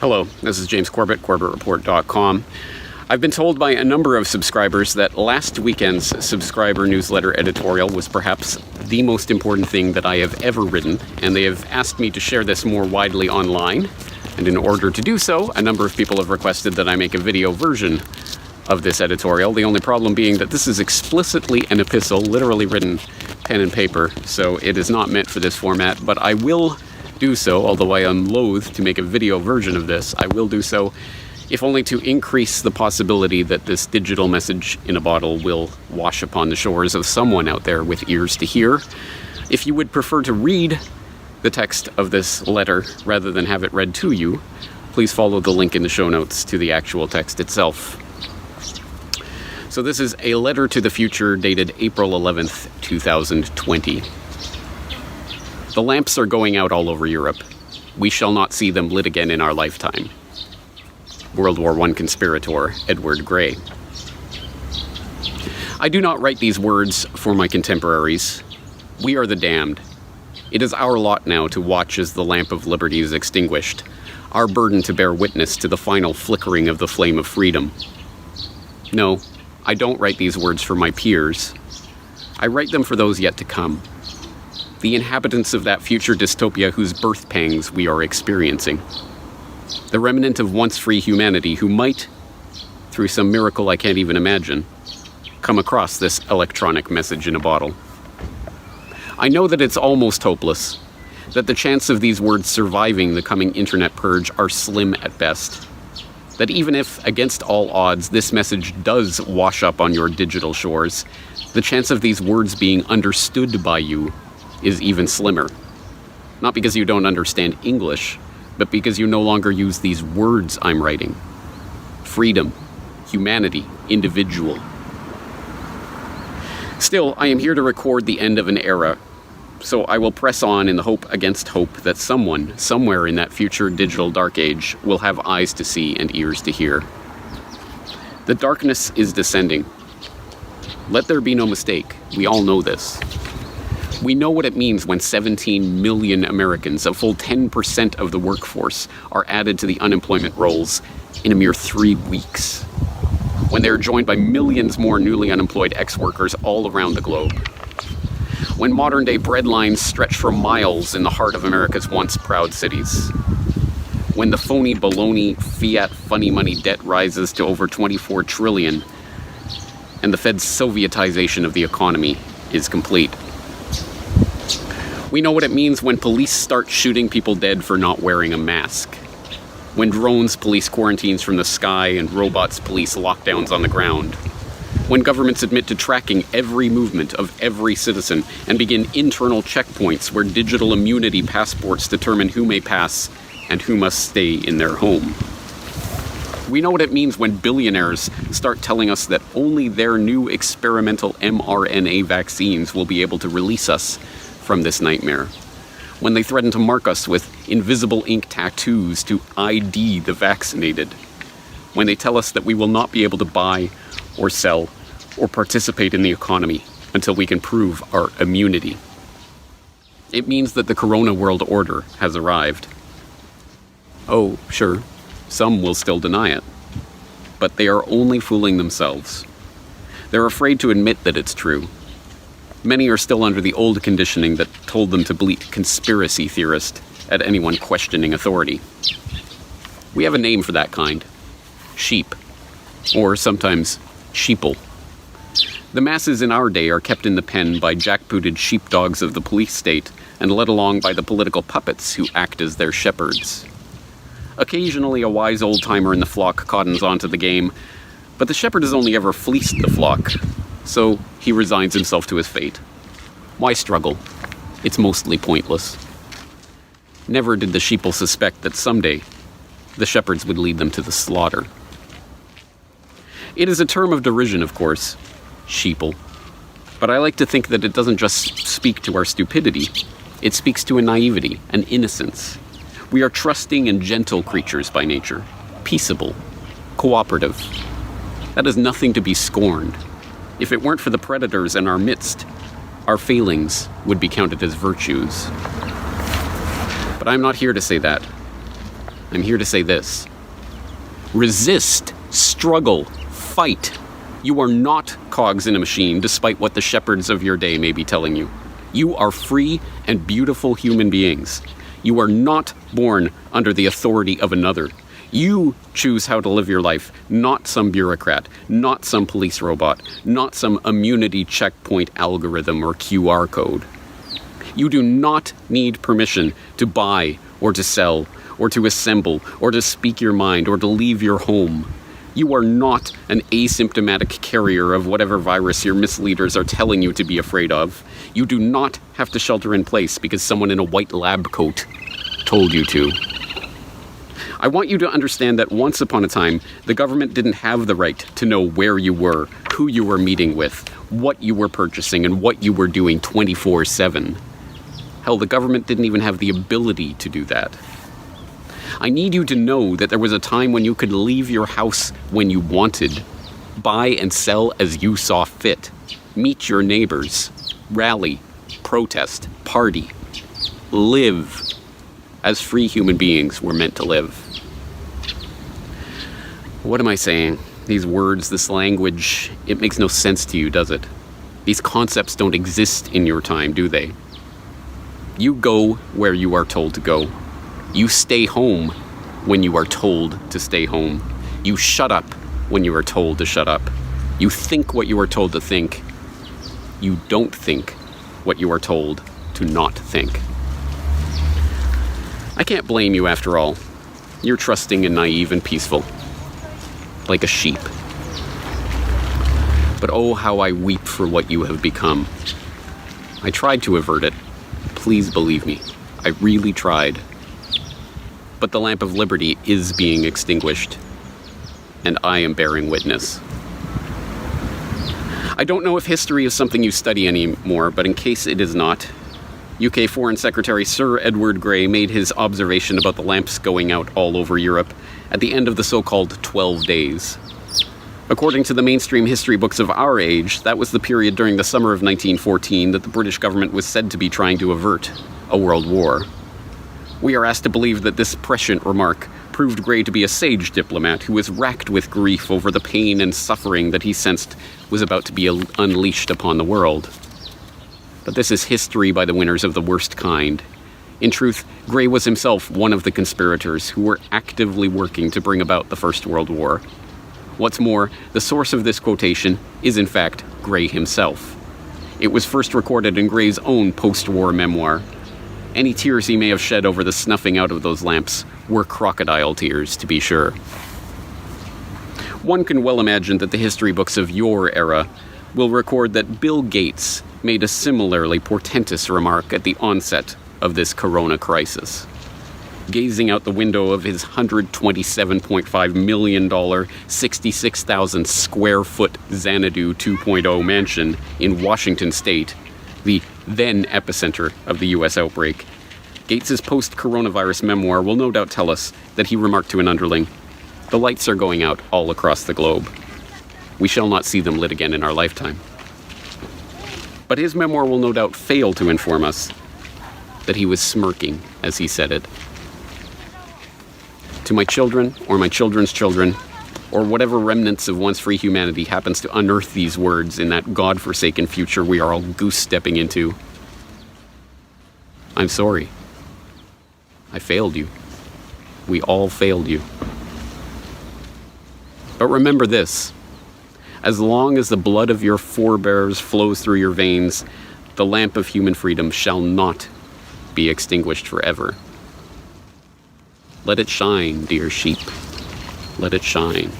Hello, this is James Corbett, CorbettReport.com. I've been told by a number of subscribers that last weekend's subscriber newsletter editorial was perhaps the most important thing that I have ever written, and they have asked me to share this more widely online. And in order to do so, a number of people have requested that I make a video version of this editorial. The only problem being that this is explicitly an epistle, literally written pen and paper, so it is not meant for this format, but I will do so, although I am loath to make a video version of this. I will do so, if only to increase the possibility that this digital message in a bottle will wash upon the shores of someone out there with ears to hear. If you would prefer to read the text of this letter rather than have it read to you, please follow the link in the show notes to the actual text itself. So this is a letter to the future dated April 11th, 2020. The lamps are going out all over Europe. We shall not see them lit again in our lifetime. World War I conspirator Edward Grey. I do not write these words for my contemporaries. We are the damned. It is our lot now to watch as the lamp of liberty is extinguished, our burden to bear witness to the final flickering of the flame of freedom. No, I don't write these words for my peers. I write them for those yet to come. The inhabitants of that future dystopia whose birth pangs we are experiencing. The remnant of once free humanity who might, through some miracle I can't even imagine, come across this electronic message in a bottle. I know that it's almost hopeless, that the chance of these words surviving the coming internet purge are slim at best. That even if, against all odds, this message does wash up on your digital shores, the chance of these words being understood by you is even slimmer. Not because you don't understand English, but because you no longer use these words I'm writing. Freedom, humanity, individual. Still, I am here to record the end of an era, so I will press on in the hope against hope that someone, somewhere in that future digital dark age, will have eyes to see and ears to hear. The darkness is descending. Let there be no mistake, we all know this. We know what it means when 17 million Americans, a full 10% of the workforce, are added to the unemployment rolls in a mere 3 weeks. When they are joined by millions more newly unemployed ex-workers all around the globe. When modern-day bread lines stretch for miles in the heart of America's once proud cities. When the phony baloney fiat funny money debt rises to over 24 trillion and the Fed's Sovietization of the economy is complete. We know what it means when police start shooting people dead for not wearing a mask. When drones police quarantines from the sky and robots police lockdowns on the ground. When governments admit to tracking every movement of every citizen and begin internal checkpoints where digital immunity passports determine who may pass and who must stay in their home. We know what it means when billionaires start telling us that only their new experimental mRNA vaccines will be able to release us from this nightmare. When they threaten to mark us with invisible ink tattoos to ID the vaccinated. When they tell us that we will not be able to buy or sell or participate in the economy until we can prove our immunity. It means that the Corona world order has arrived. Oh, sure, some will still deny it. But they are only fooling themselves. They're afraid to admit that it's true. Many are still under the old conditioning that told them to bleat conspiracy theorist at anyone questioning authority. We have a name for that kind. Sheep. Or sometimes sheeple. The masses in our day are kept in the pen by jackbooted sheepdogs of the police state and led along by the political puppets who act as their shepherds. Occasionally a wise old-timer in the flock cottons onto the game, but the shepherd has only ever fleeced the flock. So he resigns himself to his fate. Why struggle? It's mostly pointless. Never did the sheeple suspect that someday the shepherds would lead them to the slaughter. It is a term of derision, of course, sheeple. But I like to think that it doesn't just speak to our stupidity. It speaks to a naivety, an innocence. We are trusting and gentle creatures by nature, peaceable, cooperative. That is nothing to be scorned. If it weren't for the predators in our midst, our failings would be counted as virtues. But I'm not here to say that. I'm here to say this. Resist, struggle, fight. You are not cogs in a machine, despite what the shepherds of your day may be telling you. You are free and beautiful human beings. You are not born under the authority of another. You choose how to live your life, not some bureaucrat, not some police robot, not some immunity checkpoint algorithm or QR code. You do not need permission to buy or to sell or to assemble or to speak your mind or to leave your home. You are not an asymptomatic carrier of whatever virus your misleaders are telling you to be afraid of. You do not have to shelter in place because someone in a white lab coat told you to. I want you to understand that once upon a time, the government didn't have the right to know where you were, who you were meeting with, what you were purchasing, and what you were doing 24/7. Hell, the government didn't even have the ability to do that. I need you to know that there was a time when you could leave your house when you wanted, buy and sell as you saw fit, meet your neighbors, rally, protest, party, live as free human beings were meant to live. What am I saying? These words, this language, it makes no sense to you, does it? These concepts don't exist in your time, do they? You go where you are told to go. You stay home when you are told to stay home. You shut up when you are told to shut up. You think what you are told to think. You don't think what you are told to not think. I can't blame you after all. You're trusting and naive and peaceful. Like a sheep. But oh, how I weep for what you have become. I tried to avert it. Please believe me. I really tried. But the lamp of liberty is being extinguished, and I am bearing witness. I don't know if history is something you study anymore, but in case it is not, UK Foreign Secretary Sir Edward Grey made his observation about the lamps going out all over Europe at the end of the so-called 12 days. According to the mainstream history books of our age, that was the period during the summer of 1914 that the British government was said to be trying to avert a world war. We are asked to believe that this prescient remark proved Grey to be a sage diplomat who was racked with grief over the pain and suffering that he sensed was about to be unleashed upon the world. But this is history by the winners of the worst kind. In truth, Grey was himself one of the conspirators who were actively working to bring about the First World War. What's more, the source of this quotation is in fact Grey himself. It was first recorded in Grey's own post-war memoir. Any tears he may have shed over the snuffing out of those lamps were crocodile tears, to be sure. One can well imagine that the history books of your era will record that Bill Gates made a similarly portentous remark at the onset of this corona crisis. Gazing out the window of his $127.5 million, 66,000 square foot Xanadu 2.0 mansion in Washington state, the then epicenter of the US outbreak, Gates's post-coronavirus memoir will no doubt tell us that he remarked to an underling, "The lights are going out all across the globe. We shall not see them lit again in our lifetime." But his memoir will no doubt fail to inform us that he was smirking as he said it. To my children, or my children's children, or whatever remnants of once free humanity happens to unearth these words in that God-forsaken future we are all goose-stepping into, I'm sorry. I failed you. We all failed you. But remember this. As long as the blood of your forebears flows through your veins, the lamp of human freedom shall not be extinguished forever. Let it shine, dear sheep. Let it shine.